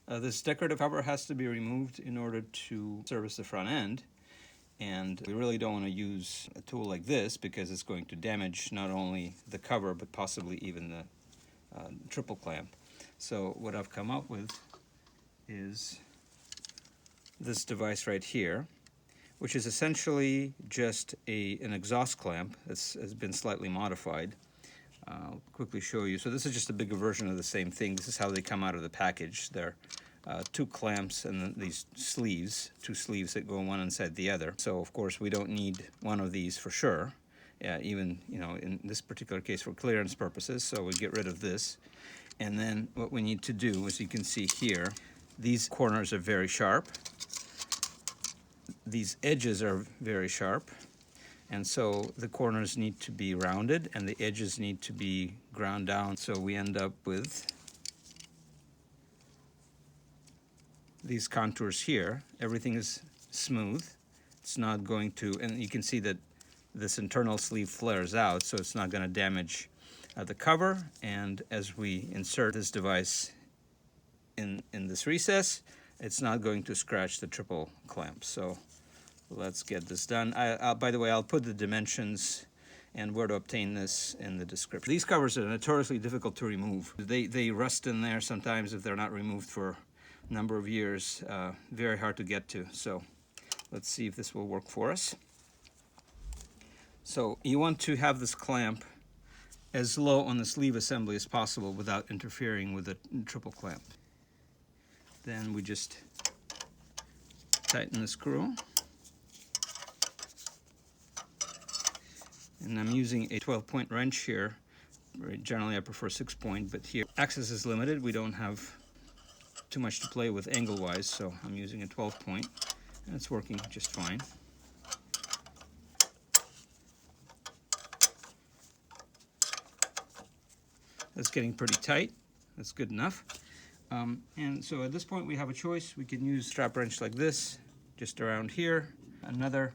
This decorative cover has to be removed in order to service the front end, and we really don't want to use a tool like this because it's going to damage not only the cover but possibly even the triple clamp. So what I've come up with is this device right here, which is essentially just an exhaust clamp that has been slightly modified. I'll quickly show you. So this is just a bigger version of the same thing. This is how they come out of the package. They're two clamps and these sleeves, two sleeves that go one inside the other. So of course we don't need one of these for sure, even in this particular case for clearance purposes. So we get rid of this, and then what we need to do, as you can see here, these corners are very sharp. These edges are very sharp. And so the corners need to be rounded and the edges need to be ground down. So we end up with these contours here. Everything is smooth. It's not going to, and you can see that this internal sleeve flares out, so it's not going to damage the cover. And as we insert this device in this recess, it's not going to scratch the triple clamp. So let's get this done. By the way, I'll put the dimensions and where to obtain this in the description. These covers are notoriously difficult to remove. They rust in there sometimes if they're not removed for a number of years. Very hard to get to. So let's see if this will work for us. So you want to have this clamp as low on the sleeve assembly as possible without interfering with the triple clamp. Then we just tighten the screw. And I'm using a 12-point wrench here. Generally I prefer 6-point, but here access is limited. We don't have too much to play with angle-wise, so I'm using a 12-point, and it's working just fine. That's getting pretty tight. That's good enough. And so at this point we have a choice. We can use a strap wrench like this, just around here. Another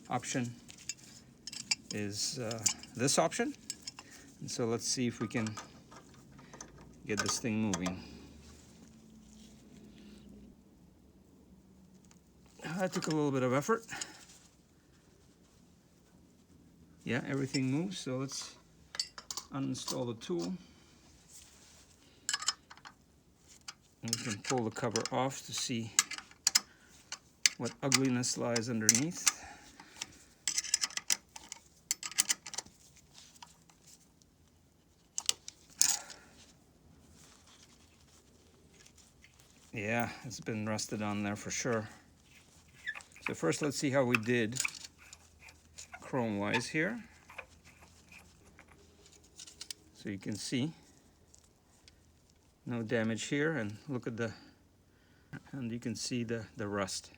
option is this option. And so let's see if we can get this thing moving. That took a little bit of effort. Yeah, everything moves, so let's uninstall the tool. And we can pull the cover off to see what ugliness lies underneath. Yeah, it's been rusted on there for sure. So first let's see how we did chrome-wise here. So you can see no damage here, and look at and you can see the rust.